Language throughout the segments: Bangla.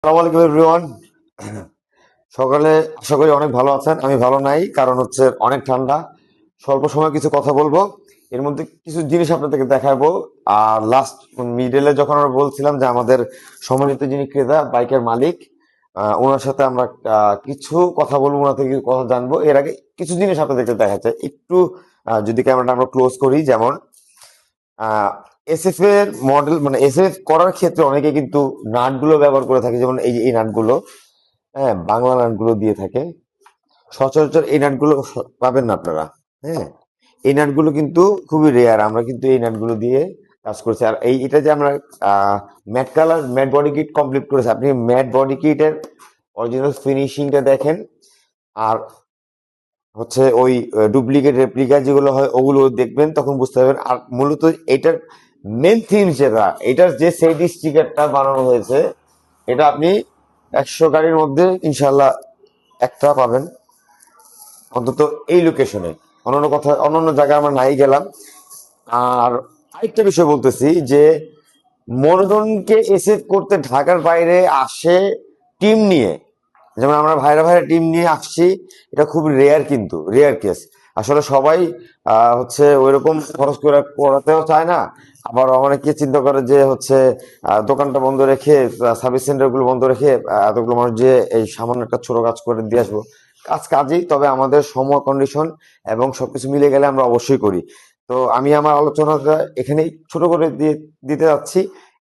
আসসালামু আলাইকুম এভরিওয়ান। সকালে আশা করি অনেক ভালো আছেন। আমি ভালো নাই, কারণ হচ্ছে অনেক ঠান্ডা। স্বল্প সময় কিছু কথা বলবো, এর মধ্যে কিছু জিনিস আপনাদেরকে দেখাবো। আর লাস্ট মিডলে যখন আমরা বলছিলাম যে আমাদের সম্মানিত যিনি ক্রেতা, বাইকের মালিক, ওনার সাথে আমরা কিছু কথা বলবো, ওনার থেকে কিছু কথা জানবো। এর আগে কিছু জিনিস আপনাদেরকে দেখাচ্ছে একটু। যদি ক্যামেরাটা আমরা ক্লোজ করি, যেমন এসএফ এর মডেল, মানে এসএফ করার ক্ষেত্রে অনেকে কিন্তু নাটগুলো ব্যবহার করে থাকে, যেমন এই যে এই নাটগুলো, হ্যাঁ, বাংলা নাটগুলো দিয়ে থাকে। সচরাচর এই নাটগুলো পাবেন না আপনারা। হ্যাঁ, এই নাটগুলো কিন্তু খুবই রেয়ার। আমরা কিন্তু এই নাটগুলো দিয়ে কাজ করছি। আর এটা যে আমরা matte colour, matte body kit complete করেছি, আপনি ম্যাট বডি কিটের অরিজিনাল ফিনিশিংটা দেখেন। আর হচ্ছে ওই ডুপ্লিকেট রেপ্লিকা যেগুলো হয় ওগুলো দেখবেন, তখন বুঝতে পারবেন। আর মূলত এটার মেন থিম যেটা, এটার যে সেট স্টিকারটা বানানো হয়েছে, এটা আপনি 100 গাড়ির মধ্যে ইনশাল্লাহ একটা পাবেন, অন্তত এই লোকেশনে। অন্যান্য জায়গায় আমরা নাই গেলাম। আর আরেকটা বিষয় বলতেছি যে মনোরঞ্জনকে এসেভ করতে ঢাকার বাইরে আসে টিম নিয়ে, যেমন আমরা ভাইরা ভাইরা টিম নিয়ে আসছি। এটা খুব রেয়ার, কিন্তু রেয়ার কেস। আসলে সবাই হচ্ছে ওইরকম খরচ করে করাতেও চায় না। আবার অনেকে চিন্তা করে যে হচ্ছে দোকানটা বন্ধ রেখে, সার্ভিস সেন্টার গুলো বন্ধ রেখে এতগুলো মানুষ যে এই সামান্য একটা ছোট কাজ করে দিয়ে আসবো। কাজ কাজই, তবে আমাদের সময়, কন্ডিশন এবং সবকিছু মিলে গেলে আমরা অবশ্যই করি। তো আমি আমার আলোচনাটা এখানেই ছোট করে দিতে যাচ্ছি।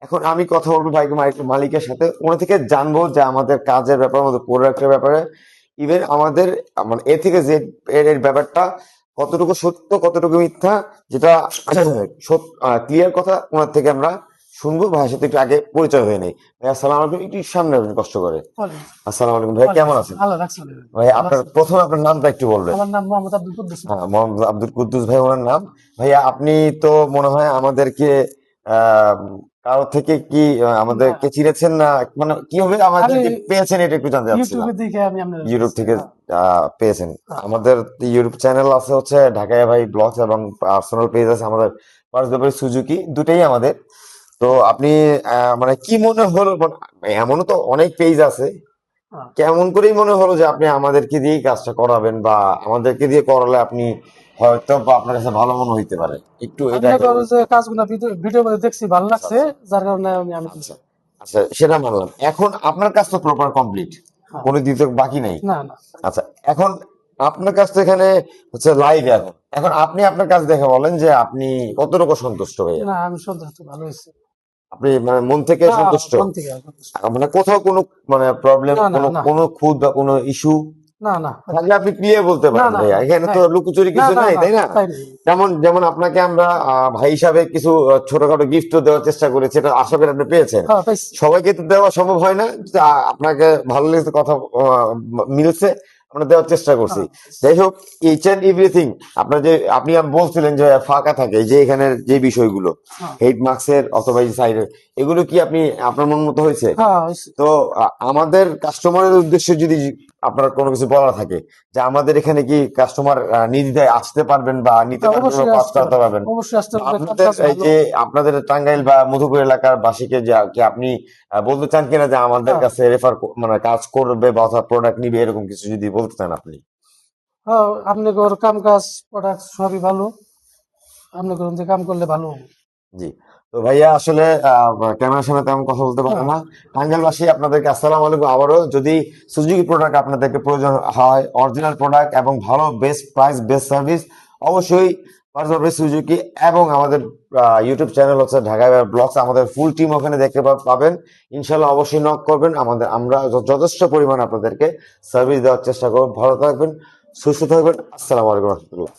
এখন আমি কথা বলবো বাইক মালিকের সাথে, ওনার থেকে জানবো যে আমাদের কাজের ব্যাপারে, আমাদের প্রোডাক্টের ব্যাপারে, ইভেন আমাদের মানে এ থেকে জেড এর ব্যাপারটা কতটুকু সত্য, কতটুকু মিথ্যা, যেটা ক্লিয়ার কথা ওনার থেকে আমরা শুনবো। ভাইয়ের সাথে একটু আগে পরিচয় হয়ে নেই। ভাই আসসালাম আলাইকুম, একটু সামনে আসবেন কষ্ট করে। আসসালাম আলাইকুম ভাই, কেমন আছেন? ভাই আপনার প্রথমে আপনার নামটা একটু বলবেন। আমার নাম মোহাম্মদ আব্দুল কুদ্দুস। হ্যাঁ, মোহাম্মদ আব্দুল কুদ্দুস ভাই ওনার নাম। ভাইয়া আপনি তো মনে হয় আমাদেরকে আহ কারো থেকে কি না, আমাদেরকে চিনেছেন, না মানে কিভাবে আমি আমাদেরকে পেয়েছেন, এটা একটু জানতে চাচ্ছিলাম। ইউটিউবে দেখে আমি আপনার ইউরোপ থেকে হ্যাঁ, পেয়েছেন। হ্যাঁ। আমাদের ইউরোপ চ্যানেল আছে হচ্ছে ঢাকায় ভাই ব্লগস, এবং পার্সোনাল পেজ আছে আমাদের পার্সোনাল সুজুকি, দুটেই আমাদের। তো আপনি মানে কি মনে হলো, মানে এমনও তো অনেক পেজ আছে, হ্যাঁ। কেমন করেই মনে হলো যে আপনি আমাদেরকে দিয়েই কাজটা করাবেন, বা আমাদেরকে দিয়ে করালে আপনি হয়তো বা আপনার কাছে ভালো মনে হইতে পারে, একটু এটা আপনার একটা কারো বলুন। যে কাজগুলো ভিডিও মধ্যে দেখছি ভালো আচ্ছা লাগছে, আচ্ছা যার কারণে আমি আচ্ছা আচ্ছা, সেটা মানলাম। এখন আপনার কাজ তো প্রপার কমপ্লিট, হ্যাঁ। কোনো দিকে বাকি নাই। না, না, আচ্ছা, এখন আপনার কাছ তো এখানে হচ্ছে লাইভ। এখন এখন আপনি আপনার কাজ দেখে বলেন যে আপনি কতটুকু সন্তুষ্ট ভাইয়া। না, আমি সন্তুষ্ট, ভালো হয়েছে। আপনি মানে মন থেকে হ্যাঁ, সন্তুষ্ট? মন থেকে সন্তুষ্ট। মানে কোথাও কোনো মানে প্রবলেম, না, না, কোনো না, কোনো খুঁত বা কোনো ইস্যু না, না, থাকলে আপনি ক্লিয়ার বলতে না, পারেন না, ভাইয়া, না, এখানে তো হ্যাঁ, লুকোচুরি না, কিছু না, নাই, না, তাই না? তাই নেই। যেমন যেমন আপনাকে আমরা ভাই হিসাবে কিছু ছোটখাটো গিফট দেওয়ার চেষ্টা করেছি, এটা আশা করি আপনি পেয়েছেন। হ্যাঁ, পাইছি। সবাইকে তো দেওয়া সম্ভব হয় না, যে আপনাকে ভালো লেগেছে, কথা মিলছে, আমরা দেওয়ার চেষ্টা করছি। হ্যাঁ, যাই হোক, ইচ অ্যান্ড এভরিথিং, আপনার যে আপনি বলছিলেন যে ফাঁকা থাকে, যে এখানের যে বিষয়গুলো, হ্যাঁ, হেড মার্কসের অথবা এই সাইডের, এগুলো কি আপনি আপনার মন মতো হয়েছে? হ্যাঁ, হয়েছে। তো আমাদের কাস্টমারের উদ্দেশ্যে যদি আপনার কোনো কিছু বলা থাকে, যে আমাদের এখানে কি কাস্টমার নির্দ্বিধায় আসতে পারবেন বা নিতে হ্যাঁ, পারবেন বা অবশ্যই কাজ আসতে করাতে পারবে, পারবেন, অবশ্যই আসতে বা পারবে, আপনাদের কাজ এই ভালো। যে আপনাদের টাঙ্গাইল বা মধুপুর এলাকার বাসীকে যে কি আপনি বলতে চান কিনা যে আমাদের হ্যাঁ, কাছে রেফার, মানে কাজ করবে বা অথবা প্রোডাক্ট নিবে, এরকম কিছু যদি বলতে চান আপনি। হ্যাঁ, আপনাদের কাম কাজ প্রোডাক্ট সবই ভালো, আপনাদের কাম করলে ভালো হবে। জি। তো ভাইয়া আসলে ক্যামেরার সামনে তেমন কথা বলতে পারে হ্যাঁ, না। টাঙ্গাইলবাসী আপনাদেরকে আসসালামু আলাইকুম আবারও। যদি সুজুকি প্রোডাক্ট আপনাদেরকে প্রয়োজন হয়, অরিজিনাল প্রোডাক্ট এবং ভালো বেস্ট প্রাইস, বেস্ট সার্ভিস, অবশ্যই পারবে সুজুকি। এবং আমাদের ইউটিউব চ্যানেল হচ্ছে ঢাকা ব্লগস, আমাদের ফুল টিম ওখানে দেখতে পাবেন। ইনশাল্লাহ অবশ্যই নক করবেন, আমরা যথেষ্ট পরিমাণ আপনাদেরকে সার্ভিস দেওয়ার চেষ্টা করব। ভালো থাকবেন, সুস্থ থাকবেন। আসসালামু আলাইকুম রহমতুল্লাহ।